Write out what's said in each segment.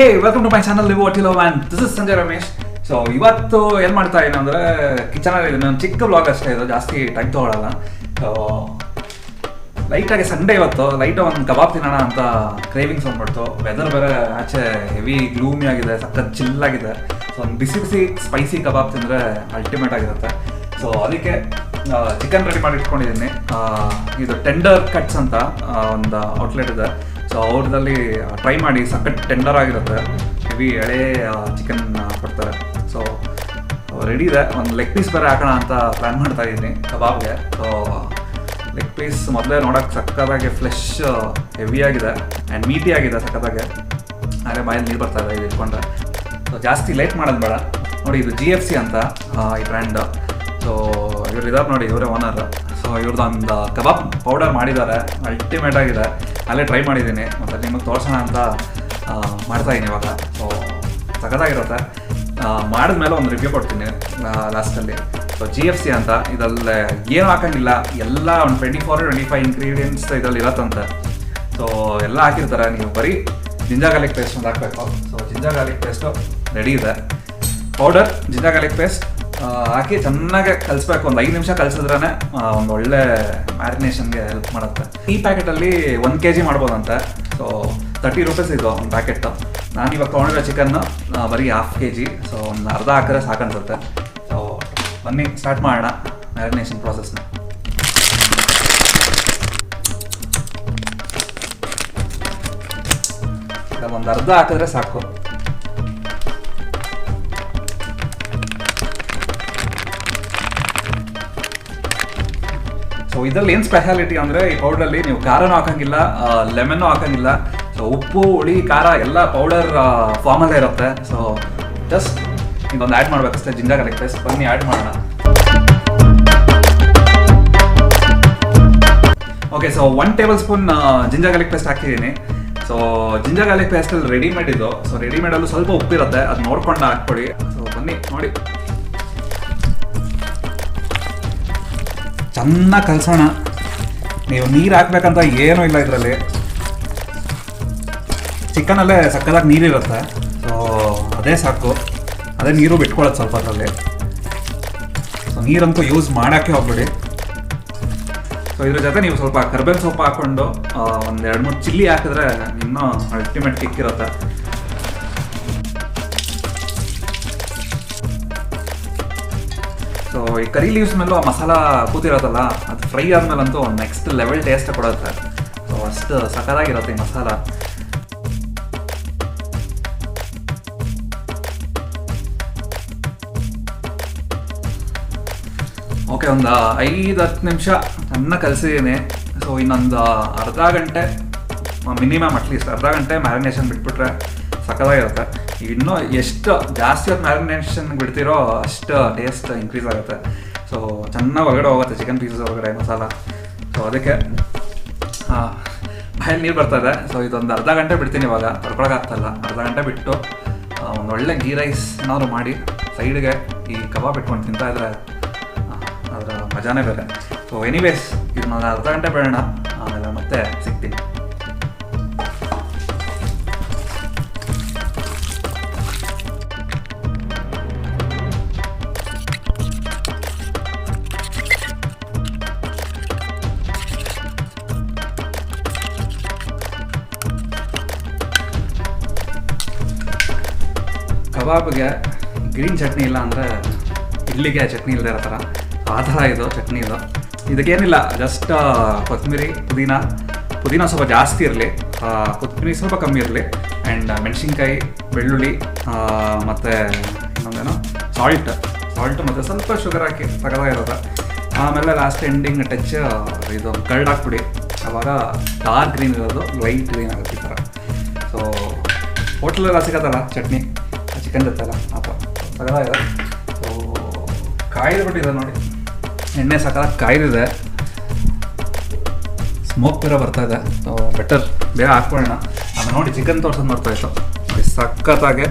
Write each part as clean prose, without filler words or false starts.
Hey welcome to my channel live what you love and this is Sanjay Ramesh. So ಇವತ್ತು ಏನು ಮಾಡ್ತಾ ಇದ್ದೀನಿ ಅಂದರೆ ಕಿಚನಲ್ಲಿ ಇದೆ. ನಾನು ಚಿಕ್ಕ ಬ್ಲಾಗ್ ಅಷ್ಟೇ ಇದು, ಜಾಸ್ತಿ ಟೈಮ್ ತೊಗೊಳಲ್ಲ. ಸೊ ಲೈಟಾಗಿ ಸಂಡೇ ಇವತ್ತು ಲೈಟಾಗಿ ಒಂದು ಕಬಾಬ್ ತಿನ್ನೋಣ ಅಂತ ಕ್ರೇವಿಂಗ್ಸ್ ಬಂದ್ಬಿಡ್ತು. ವೆದರ್ ಬೇರೆ ಆಚೆ ಹೆವಿ ಗ್ಲೂಮಿ ಆಗಿದೆ, ಸಖತ್ ಚಿಲ್ಲಾಗಿದೆ. ಸೊ ಒಂದು ಬಿಸಿ ಬಿಸಿ ಸ್ಪೈಸಿ ಕಬಾಬ್ ತಿಂದರೆ ಅಲ್ಟಿಮೇಟ್ ಆಗಿರುತ್ತೆ. ಸೊ ಅದಕ್ಕೆ ಚಿಕನ್ ರೆಡಿ ಮಾಡಿ ಇಟ್ಕೊಂಡಿದ್ದೀನಿ. ಇದು ಟೆಂಡರ್ ಕಟ್ಸ್ ಅಂತ ಒಂದು ಔಟ್ಲೆಟ್ ಇದೆ. ಸೊ ಅವ್ರದಲ್ಲಿ ಟ್ರೈ ಮಾಡಿ, ಸಖತ್ ಟೆಂಡರ್ ಆಗಿರುತ್ತೆ. ಹೆವಿ ಎಳೆ ಚಿಕನ್ ಕೊಡ್ತಾರೆ. ಸೊ ರೆಡಿ ಇದೆ. ಒಂದು ಲೆಗ್ ಪೀಸ್ ಬೇರೆ ಹಾಕೋಣ ಅಂತ ಪ್ಲ್ಯಾನ್ ಮಾಡ್ತಾ ಇದ್ದೀನಿ ಕಬಾಬ್ಗೆ. ಸೊ ಲೆಗ್ ಪೀಸ್ ಮೊದಲೇ ನೋಡೋಕ್ಕೆ ಸಕ್ಕತ್ತಾಗಿ ಫ್ಲೆಶ್ ಹೆವಿಯಾಗಿದೆ ಆ್ಯಂಡ್ ಮೀಟಿ ಆಗಿದೆ ಸಕ್ಕತ್ತಾಗೆ. ಆದರೆ ಬಾಯಲ್ಲಿ ನೀರು ಬರ್ತಾ ಇದೆ ಇದು ಇಟ್ಕೊಂಡ್ರೆ. ಸೊ ಜಾಸ್ತಿ ಲೇಟ್ ಮಾಡೋದು ಬೇಡ. ನೋಡಿ ಇದು GFC ಅಂತ ಈ ಬ್ರ್ಯಾಂಡ್. ಸೊ ಇವ್ರು ಇದಾರೆ ನೋಡಿ, ಇವರೇ ಓನರ್. ಸೊ ಇವ್ರದ್ದೊಂದು ಕಬಾಬ್ ಪೌಡರ್ ಮಾಡಿದ್ದಾರೆ, ಅಲ್ಟಿಮೇಟ್ ಆಗಿದೆ. ಅಲ್ಲೇ ಟ್ರೈ ಮಾಡಿದ್ದೀನಿ, ಮತ್ತು ನಿಮಗೆ ತೋರಿಸೋಣ ಅಂತ ಮಾಡ್ತಾಯಿದ್ದೀನಿ ಇವಾಗ. ಸೊ ಸಖತ್ತಾಗಿರುತ್ತೆ. ಮಾಡಿದ್ಮೇಲೆ ಒಂದು ರಿವ್ಯೂ ಕೊಡ್ತೀನಿ ಲಾಸ್ಟಲ್ಲಿ. ಸೊ GFC ಅಂತ ಇದರಲ್ಲಿ ಏನು ಹಾಕೋಂಗಿಲ್ಲ, ಎಲ್ಲ ಒಂದು 24-25 ಇಂಗ್ರೀಡಿಯೆಂಟ್ಸ್ ಇದರಲ್ಲಿ ಇರತ್ತಂತೆ. ಸೊ ಎಲ್ಲ ಹಾಕಿರ್ತಾರೆ. ನೀವು ಬರೀ ಜಿಂಜರ್ ಗಾರ್ಲಿಕ್ ಪೇಸ್ಟ್ ಒಂದು ಹಾಕಬೇಕು. So ginger garlic paste ready ಇದೆ. ಪೌಡರ್ ಜಿಂಜರ್ ಗಾರ್ಲಿಕ್ ಪೇಸ್ಟ್ ಹಾಕಿ ಚೆನ್ನಾಗಿ ಕಲಿಸ್ಬೇಕು. ಒಂದು 5 ನಿಮಿಷ ಕಲಿಸಿದ್ರೇ ಒಂದು ಒಳ್ಳೆ ಮ್ಯಾರಿನೇಷನ್ಗೆ ಹೆಲ್ಪ್ ಮಾಡುತ್ತೆ. ಈ ಪ್ಯಾಕೆಟಲ್ಲಿ 1 kg ಮಾಡ್ಬೋದಂತೆ. ಸೊ 30 ರೂಪೀಸ್ ಇದು ಒಂದು ಪ್ಯಾಕೆಟ್. ನಾನು ಇವಾಗ ತೊಗೊಂಡಿರೋ ಚಿಕನ್ನು ಬರೀ 1/2 kg. ಸೊ ಒಂದು ಅರ್ಧ ಹಾಕಿದ್ರೆ ಸಾಕನ್ಸುತ್ತೆ. ಸೊ ಬನ್ನಿ ಸ್ಟಾರ್ಟ್ ಮಾಡೋಣ ಮ್ಯಾರಿನೇಷನ್ ಪ್ರಾಸೆಸ್ನ. ಒಂದು ಅರ್ಧ ಹಾಕಿದ್ರೆ ಸಾಕು. ಸೊ ಇದರಲ್ಲಿ ಏನು ಸ್ಪೆಷಾಲಿಟಿ ಅಂದರೆ ಈ ಪೌಡ್ರಲ್ಲಿ ನೀವು ಖಾರನೂ ಹಾಕೋಂಗಿಲ್ಲ, ಲೆಮನ್ನು ಹಾಕೋಂಗಿಲ್ಲ. ಸೊ ಉಪ್ಪು, ಹುಳಿ, ಖಾರ ಎಲ್ಲ ಪೌಡರ್ ಫಾರ್ಮಲ್ಲೇ ಇರುತ್ತೆ. ಸೊ ಜಸ್ಟ್ ಇದೊಂದು ಆ್ಯಡ್ ಮಾಡಬೇಕಷ್ಟೇ, ಜಿಂಜರ್ ಗಾರ್ಲಿಕ್ ಪೇಸ್ಟ್. ಬನ್ನಿ ಆ್ಯಡ್ ಮಾಡೋಣ. Okay, so 1 table spoon ginger garlic paste ಹಾಕಿದ್ದೀನಿ. ಸೊ ಜಿಂಜರ್ ಗಾರ್ಲಿಕ್ ಪೇಸ್ಟಲ್ಲಿ ರೆಡಿಮೇಡ್ ಇದು. ಸೊ ರೆಡಿಮೇಡಲ್ಲೂ ಸ್ವಲ್ಪ ಉಪ್ಪಿರುತ್ತೆ, ಅದು ನೋಡ್ಕೊಂಡು ಹಾಕ್ಕೊಡಿ. ಸೊ ಬನ್ನಿ ನೋಡಿ, ಚೆನ್ನಾಗಿ ಕಲಸೋಣ. ನೀವು ನೀರು ಹಾಕ್ಬೇಕಂತ ಏನೂ ಇಲ್ಲ ಇದರಲ್ಲಿ. ಚಿಕನಲ್ಲೇ ಸಕ್ಕದಾಗಿ ನೀರಿರುತ್ತೆ. ಸೊ ಅದೇ ಸಾಕು, ಅದೇ ನೀರು ಬಿಟ್ಕೊಳ್ಳೋದು ಸ್ವಲ್ಪ ಅದರಲ್ಲಿ. ಸೊ ನೀರಂತೂ ಯೂಸ್ ಮಾಡೋಕ್ಕೆ ಹೋಗ್ಬಿಡಿ. ಸೊ ಇದ್ರ ಜೊತೆ ನೀವು ಸ್ವಲ್ಪ ಕರ್ಬೇವಿನ ಸೊಪ್ಪು ಹಾಕ್ಕೊಂಡು ಒಂದು 2-3 ಚಿಲ್ಲಿ ಹಾಕಿದ್ರೆ ಇನ್ನೂ ಅಲ್ಟಿಮೇಟ್ ಕಿಕ್ ಇರುತ್ತೆ. ಸೊ ಈ ಕರಿ ಲೀವ್ಸ್ ಮೇಲೂ ಆ ಮಸಾಲ ಕೂತಿರೋದಲ್ಲ, ಅದು ಫ್ರೈ ಆದಮೇಲಂತೂ ಒಂದು ನೆಕ್ಸ್ಟ್ ಲೆವೆಲ್ ಟೇಸ್ಟ್ ಕೊಡುತ್ತೆ. ಸೊ ಅಷ್ಟು ಸಖತ್ತಾಗಿರುತ್ತೆ ಈ ಮಸಾಲ. ಓಕೆ, ಒಂದು 5-10 ನಿಮಿಷ ಚೆನ್ನಾಗಿ ಕಲಿಸಿದ್ದೀನಿ. ಸೊ ಇನ್ನೊಂದು ಅರ್ಧ ಗಂಟೆ ಮಿನಿಮಮ್, ಅಟ್ಲೀಸ್ಟ್ ಅರ್ಧ ಗಂಟೆ ಮ್ಯಾರಿನೇಷನ್ ಬಿಟ್ಬಿಟ್ರೆ ಸಖತ್ತಾಗಿರುತ್ತೆ. ಇನ್ನೂ ಎಷ್ಟು ಜಾಸ್ತಿ ಹೊತ್ತು ಮ್ಯಾರಿನೇಷನ್ಗೆ ಬಿಡ್ತಿರೋ ಅಷ್ಟು ಟೇಸ್ಟ್ ಇನ್ಕ್ರೀಸ್ ಆಗುತ್ತೆ. ಸೊ ಚೆನ್ನಾಗಿ ಹೊರಗಡೆ ಹೋಗುತ್ತೆ ಚಿಕನ್ ಪೀಸಸ್ ಹೊರಗಡೆ ಮಸಾಲ. ಸೊ ಅದಕ್ಕೆ ಬಾಯಲ್ಲಿ ನೀರು ಬರ್ತದೆ. ಸೊ ಇದೊಂದು ಅರ್ಧ ಗಂಟೆ ಬಿಡ್ತೀನಿ ಇವಾಗ, ತಡ್ಕೊಳಕ್ಕಾಗ್ತಲ್ಲ. ಅರ್ಧ ಗಂಟೆ ಬಿಟ್ಟು ಒಂದು ಒಳ್ಳೆ ಗೀ ರೈಸ್ ಏನಾದ್ರು ಮಾಡಿ ಸೈಡ್ಗೆ ಈ ಕಬಾಬ್ ಇಟ್ಕೊಂಡು ತಿಂತಾಯಿದ್ರೆ ಅದರ ಮಜಾನೇ ಬೇರೆ. ಸೊ ಎನಿವೇಸ್ ಇದನ್ನೊಂದು ಅರ್ಧ ಗಂಟೆ ಬೇಡ, ಆಮೇಲೆ ಮತ್ತೆ ಸಿಗ್ತೀನಿ. ಕಬಾಬ್ಗೆ ಗ್ರೀನ್ ಚಟ್ನಿ ಇಲ್ಲ ಅಂದರೆ ಇಡ್ಲಿಗೆ ಚಟ್ನಿ ಇಲ್ಲದೆ ಇರೋ ಥರ, ಆ ಥರ ಇದು ಚಟ್ನಿ. ಇದು ಇದಕ್ಕೇನಿಲ್ಲ, ಜಸ್ಟ್ ಕೊತ್ತಂಬರಿ, ಪುದೀನ ಸ್ವಲ್ಪ ಜಾಸ್ತಿ ಇರಲಿ, ಕೊತ್ತಂಬರಿ ಸ್ವಲ್ಪ ಕಮ್ಮಿ ಇರಲಿ, ಆ್ಯಂಡ್ ಮೆಣಸಿನ್ಕಾಯಿ, ಬೆಳ್ಳುಳ್ಳಿ, ಮತ್ತು ಇನ್ನೊಂದೇನೋ ಸಾಲ್ಟ್ ಮತ್ತು ಸ್ವಲ್ಪ ಶುಗರ್ ಹಾಕಿ ಸಗದಾಗಿರುತ್ತೆ. ಆಮೇಲೆ ಲಾಸ್ಟ್ ಎಂಡಿಂಗ್ ಟಚ್ ಇದು ಕರ್ಡ್ ಹಾಕ್ಬಿಡಿ. ಆವಾಗ ಡಾರ್ಕ್ ಗ್ರೀನ್ ಇರೋದು ಲೈಟ್ ಗ್ರೀನ್ ಆಗುತ್ತೆ ಈ ಥರ. ಸೊ ಹೋಟ್ಲೆಲ್ಲ ಸಿಗೋದಲ್ಲ ಚಟ್ನಿ ಚಿಕನ್ ಜೊತೆ ಎಲ್ಲ, ಆ ಥರ ಸಗದಾಗಿದೆ. ಸೊ ಕಾಯ್ದು ಬಿಟ್ಟಿದೆ ನೋಡಿ, ಎಣ್ಣೆ ಸಕ್ಕತ್ತಾಗಿ ಕಾಯ್ದಿದೆ, ಸ್ಮೋಕ್ ಬೇರೆ ಬರ್ತಾ ಇದೆ. ಸೊ ಬೆಟರ್ ಬೇಗ ಹಾಕ್ಕೊಳ್ಳೋಣ. ಆಮೇಲೆ ನೋಡಿ ಚಿಕನ್ ತೋರ್ಸೋದು ಮಾಡ್ತಾಯಿತ್ತು, ಸಕ್ಕತ್ತಾಗಿ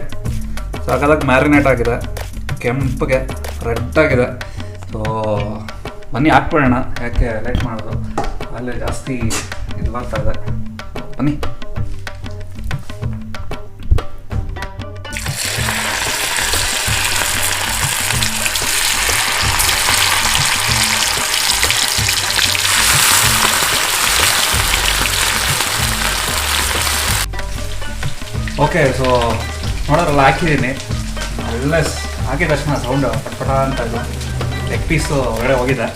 ಮ್ಯಾರಿನೇಟ್ ಆಗಿದೆ, ಕೆಂಪಗೆ ರೆಡ್ಡಾಗಿದೆ. ಸೊ ಬನ್ನಿ ಹಾಕ್ಕೊಳ್ಳೋಣ, ಯಾಕೆ ಲೈಟ್ ಮಾಡೋದು, ಅಲ್ಲೇ ಜಾಸ್ತಿ ಇದು ಬರ್ತಾ ಇದೆ. ಬನ್ನಿ ಓಕೆ, ಸೊ ನೋಡೋದ್ರಲ್ಲ ಹಾಕಿದ್ದೀನಿ. ಒಳ್ಳೆ ಹಾಕಿದ ತಕ್ಷಣ ಸೌಂಡ್ ಪಟ್ಪಟ ಅಂತ ಇಲ್ಲ. ಲೆಗ್ ಪೀಸು ಹೊರಗಡೆ ಹೋಗಿದೆ,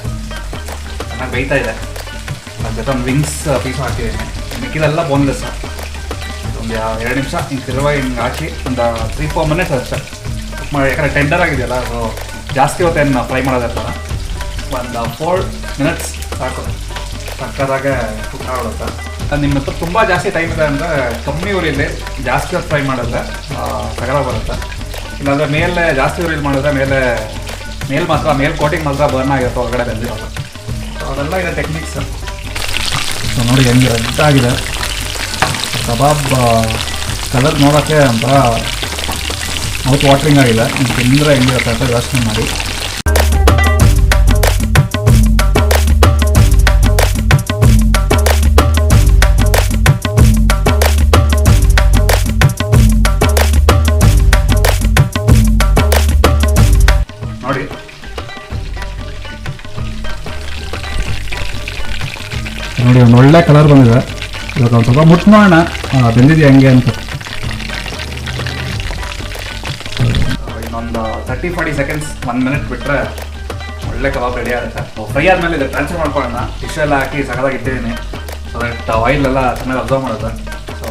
ಚೆನ್ನಾಗಿ ಬೇಯ್ತಾ ಇದೆ. ಅದ್ರ ಜೊತೆ ಒಂದು ವಿಂಗ್ಸ್ ಪೀಸು ಹಾಕಿದ್ದೀನಿ. ಮಿಕ್ಕಿದೆಲ್ಲ ಬೋನ್ಲೆಸ್. ಒಂದು 2 ನಿಮಿಷ ಹಿಂಗೆ ಹಿಂಗೆ ಹಾಕಿ ಒಂದು 3-4 ಮಿನಿಟ್ಸ್ ಅಷ್ಟೇ ಕುಕ್ ಮಾಡಿ. ಯಾಕಂದರೆ ಟೆಂಡರ್ ಆಗಿದೆಯಲ್ಲ, ಸೊ ಜಾಸ್ತಿ ಹೊತ್ತೇನು ಫ್ರೈ ಮಾಡೋದಿರ್ತಾರ. ಒಂದು 4 ಮಿನಿಟ್ಸ್ ಸಾಕು, ಸಕ್ಕದಾಗೆ ಕುಕ್ ಆಗುತ್ತೆ. ನಿಮ್ಮ ಹತ್ರ ತುಂಬ ಜಾಸ್ತಿ ಟೈಮ್ ಇದೆ ಅಂದರೆ ಕಮ್ಮಿ ಉರಿಯಲ್ಲಿ ಜಾಸ್ತಿ ಹೊತ್ತು ಫ್ರೈ ಮಾಡಿದ್ರೆ ಸಗಲ ಬರುತ್ತೆ. ಇಲ್ಲಾಂದರೆ ಮೇಲೆ ಜಾಸ್ತಿ ಉರಿಲಿ ಮಾಡಿದ್ರೆ ಮೇಲೆ ಮಾತ್ರ ಕೋಟಿಂಗ್ ಮಾತ್ರ ಬರ್ನ್ ಆಗಿರುತ್ತೆ, ಹೊರಗಡೆ ಬೆಂದಿರೋದು. ಸೊ ಅದೆಲ್ಲ ಇದೆ ಟೆಕ್ನಿಕ್ಸ್. ಸೊ ನೋಡಿ ಹೆಂಗೆ ರೆಡ್ ಆಗಿದೆ ಕಬಾಬ್. ಕಲರ್ ನೋಡೋಕ್ಕೆ ಒಂಥರ ಮೌತ್ ವಾಟ್ರಿಂಗ್ ಆಗಿದೆ. ತಿಂದರೆ ಹೆಂಗಿರುತ್ತೆ ಅಂತ ಯೋಚನೆ ಮಾಡಿ. ನೋಡಿ ಒಂದು ಒಳ್ಳೆ ಕಲರ್ ಬಂದಿದೆ. ಇವಾಗ ಒಂದು ಸ್ವಲ್ಪ ಮುಟ್ಟು ಮಾಡೋಣ ಬೆಂದಿದೆಯಾ ಹಂಗೆ ಅಂತ. ಇನ್ನೊಂದು 30-40 ಸೆಕೆಂಡ್ಸ್, 1 ಮಿನಿಟ್ ಬಿಟ್ಟರೆ ಒಳ್ಳೆ ಕಬಾಬ್ ರೆಡಿ ಆಗುತ್ತೆ. ಫ್ರೈ ಆದಮೇಲೆ ಇದು ಟ್ರಾನ್ಸ್ಫರ್ ಮಾಡ್ಕೊಳ್ಳೋಣ. ಟಿಶ್ಯೂ ಎಲ್ಲ ಹಾಕಿ ಸಗದಾಗಿ ಇಟ್ಟಿದ್ದೀನಿ, ಸೊ ದಟ್ ಆಯಿಲೆಲ್ಲ ಚೆನ್ನಾಗಿ ಅಬ್ಸರ್ವ್ ಮಾಡುತ್ತೆ. ಸೊ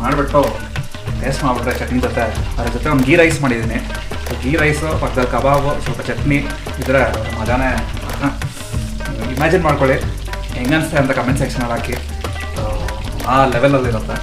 ಮಾಡಿಬಿಟ್ಟು ಟೇಸ್ಟ್ ಮಾಡಿಬಿಟ್ರೆ ಚಟ್ನಿ ಜೊತೆ, ಅದ್ರ ಜೊತೆ ಒಂದು ಗೀ ರೈಸ್ ಮಾಡಿದ್ದೀನಿ. ಸೊ ಗೀ ರೈಸು ಪಕ್ಕದಲ್ಲಿ ಕಬಾಬು, ಸ್ವಲ್ಪ ಚಟ್ನಿ ಇದ್ರೆ ಮಜಾನೇ. ಇಮ್ಯಾಜಿನ್ ಮಾಡ್ಕೊಳ್ಳಿ ಹೆಂಗನ್ಸುತ್ತೆ ಅಂತ ಕಮೆಂಟ್ ಸೆಕ್ಷನಲ್ಲಿ ಹಾಕಿ. ಆ ಲೆವೆಲಲ್ಲಿರುತ್ತೆ.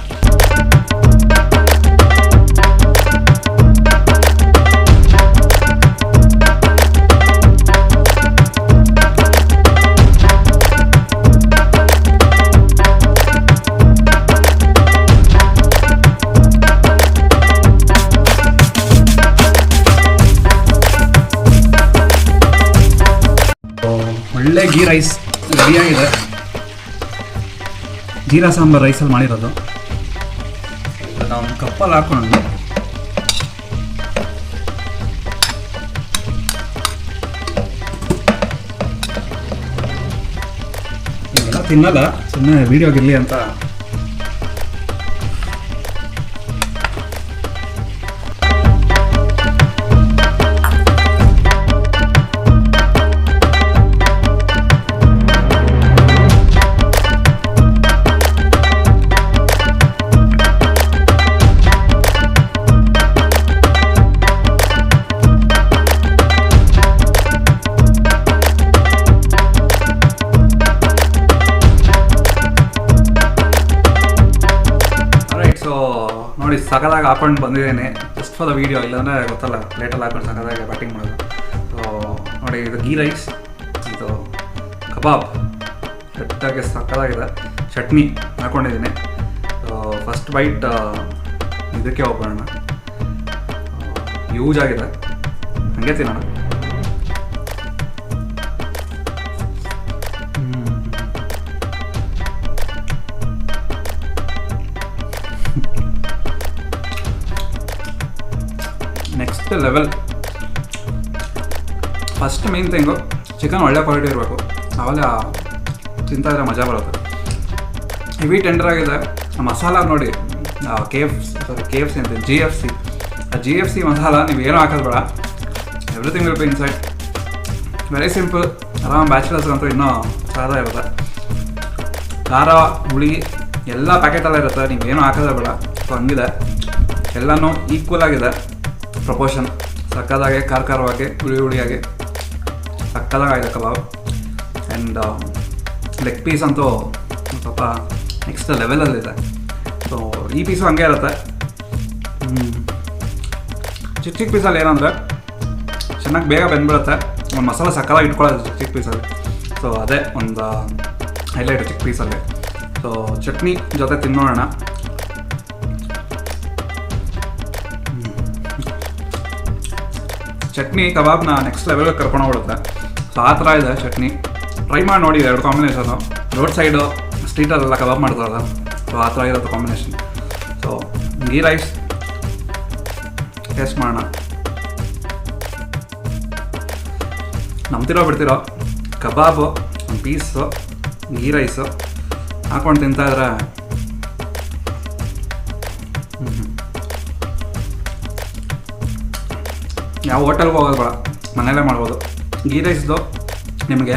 ಒಳ್ಳೆ ಗೀ ರೈಸ್ ರೆಡಿಯಾಗಿದೆ. ಜೀರಾ ಸಾಂಬಾರ್ ರೈಸಲ್ಲಿ ಮಾಡಿರೋದು. ನಾವು ಒಂದು ಕಪ್ಪಲ್ಲಿ ಹಾಕೊಂಡು ಈಗೆಲ್ಲ ತಿನ್ನಲ್ಲ, ಸುಮ್ಮನೆ ವೀಡಿಯೋಗಿರಲಿ ಅಂತ. ನೋಡಿ ಸಕದಾಗಿ ಹಾಕೊಂಡು ಬಂದಿದ್ದೇನೆ ಜಸ್ಟ್ ಫಾರ್ ದ ವೀಡಿಯೋ. ಇಲ್ಲಾಂದರೆ ಗೊತ್ತಲ್ಲ ಪ್ಲೇಟಲ್ಲಿ ಹಾಕೊಂಡು ಸಕದಾಗಿ ಬ್ಯಾಟಿಂಗ್ ಮಾಡೋದು. ಸೊ ನೋಡಿ ಇದು ಗೀ ರೈಸ್, ಇದು ಕಬಾಬ್ ಗಟ್ಟಾಗಿ ಸಕ್ಕದಾಗಿದೆ. ಚಟ್ನಿ ಹಾಕ್ಕೊಂಡಿದ್ದೀನಿ. ಸೊ ಫಸ್ಟ್ ಬೈಟ್ ಇದಕ್ಕೆ ಹೋಗೋಣ. ಯೂಸ್ ಆಗಿದೆ, ಹಾಗೆ ತಿನ್ನೋಣ. Next level. First main thing chicken ಒಳ್ಳೆ ಕ್ವಾಲಿಟಿ ಇರಬೇಕು, ಆಮೇಲೆ ತಿಂತಾ ಇದ್ರೆ ಮಜಾ ಬರುತ್ತೆ. ಹೆವಿ ಟೆಂಡರ್ ಆಗಿದೆ. ಮಸಾಲ ನೋಡಿ KFC ಅಂತ GFC. ಆ GFC ಮಸಾಲ ನೀವು ಏನೂ ಹಾಕೋದು ಬೇಡ, everything will be inside. Very simple. ಆರಾಮ್ ಬ್ಯಾಚುಲರ್ಸ್ ಅಂತೂ ಇನ್ನೂ ಸಾದಾ ಇರುತ್ತೆ. ಖಾರ ಹುಳಿ ಎಲ್ಲ ಪ್ಯಾಕೆಟಲ್ಲೇ ಇರುತ್ತೆ, ನೀವೇನು ಹಾಕೋದೇ ಬೇಡ. ಸೊ ಹಂಗಿದೆ, ಎಲ್ಲನೂ ಈಕ್ವಲ್ ಆಗಿದೆ ಪ್ರಪೋರ್ಷನ್. ಸಕ್ಕದಾಗೆ ಖಾರವಾಗಿ ಹುಳಿಯಾಗಿ ಸಕ್ಕದಾಗಿದೆ ಕಬಾಬ್. ಆ್ಯಂಡ್ ಲೆಗ್ ಪೀಸ್ ಅಂತೂ ಸ್ವಲ್ಪ ನೆಕ್ಸ್ಟ್ ಲೆವೆಲಲ್ಲಿದೆ. ಸೊ ಈ ಪೀಸು ಹಂಗೆ ಇರುತ್ತೆ. ಚಿಕ್ಕ ಪೀಸಲ್ಲಿ ಏನಂದರೆ ಚೆನ್ನಾಗಿ ಬೇಗ ಬೆಂದ್ಬಿಡುತ್ತೆ, ಒಂದು ಮಸಾಲ ಸಕ್ಕದಾಗಿ ಇಟ್ಕೊಳ್ಳೋದು ಚಿಕ್ಕ ಪೀಸಲ್ಲಿ. ಸೊ ಅದೇ ಒಂದು ಹೈಲೈಟ್ ಚಿಕ್ಕ ಪೀಸಲ್ಲಿ. ಸೊ ಚಟ್ನಿ ಜೊತೆ ತಿನ್ನೋಣ. ಚಟ್ನಿ ಕಬಾಬ್ನ ನೆಕ್ಸ್ಟ್ ಲೆವೆಲ್ಗೆ ಕರ್ಕೊಂಡೋಗ್ಬಿಡುತ್ತೆ. ಸೊ ಆ ಥರ ಇದೆ ಚಟ್ನಿ. ಟ್ರೈ ಮಾಡಿ ನೋಡಿ, 2 ಕಾಂಬಿನೇಷನು. ರೋಡ್ ಸೈಡು ಸ್ಟ್ರೀಟಲ್ಲೆಲ್ಲ ಕಬಾಬ್ ಮಾಡ್ತಾರಲ್ಲ, ಸೊ ಆ ಥರ ಇರುತ್ತೆ combination. So ghee rice taste ಮಾಡೋಣ. ನಂಬ್ತಿರೋ ಬಿಡ್ತಿರೋ ಕಬಾಬು, ಒಂದು ಪೀಸು ಗೀ ರೈಸು ಹಾಕ್ಕೊಂಡು ತಿಂತಾಯಿದ್ರೆ ಯಾವ ಹೋಟೆಲ್ಗೆ ಹೋಗೋದು ಬೇಡ, ಮನೆಯಲ್ಲೇ ಮಾಡ್ಬೋದು. ಗೀ ರೈಸ್ದು ನಿಮಗೆ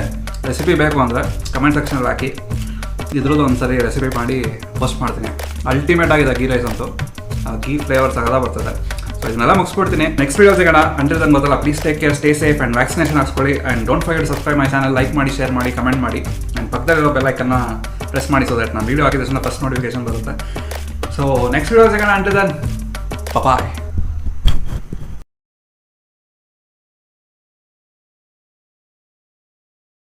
ರೆಸಿಪಿ ಬೇಕು ಅಂದರೆ ಕಮೆಂಟ್ ಸೆಕ್ಷನಲ್ಲಿ ಹಾಕಿ, ಇದ್ರದ್ದು ಒಂದು ಸರಿ ರೆಸಿಪಿ ಮಾಡಿ ಪೋಸ್ಟ್ ಮಾಡ್ತೀನಿ. ಅಲ್ಟಿಮೇಟ್ ಆಗಿದೆ ಗೀ ರೈಸ್ ಅಂತೂ, ಗೀ ಫ್ಲೇವರ್ ಸಗದ ಬರ್ತದೆ. ಸೊ ಇದನ್ನೆಲ್ಲ ಮುಗಿಸ್ಬಿಡ್ತೀನಿ. ನೆಕ್ಸ್ಟ್ ವೀಡಿಯೋ ಸಿಗೋಣ. ಅಂಟಿಲ್ ದೆನ್ ಗೊತ್ತಲ್ಲ, please take care, stay safe and vaccination ಹಾಕ್ಸ್ಕೊಳ್ಳಿ. And don't forget subscribe my channel. Like ಮಾಡಿ, ಶೇರ್ ಮಾಡಿ, ಕಮೆಂಟ್ ಮಾಡಿ. ಆ್ಯಂಡ್ ಪಕ್ಕದಲ್ಲಿರೋ ಬೆಲ್ ಐಕನ್ನ ಪ್ರೆಸ್ ಮಾಡಿ, ಸೊ ದಟ್ ನಾನು ವೀಡಿಯೋ ಹಾಕಿದ ತಕ್ಷಣ ಫಸ್ಟ್ ನೋಟಿಫಿಕೇಶನ್ ಬರುತ್ತೆ. ಸೊ ನೆಕ್ಸ್ಟ್ ವೀಡಿಯೋ ಸಿಗೋಣ. ಅಂಟಿಲ್ ದೆನ್ ಬಾಯ್.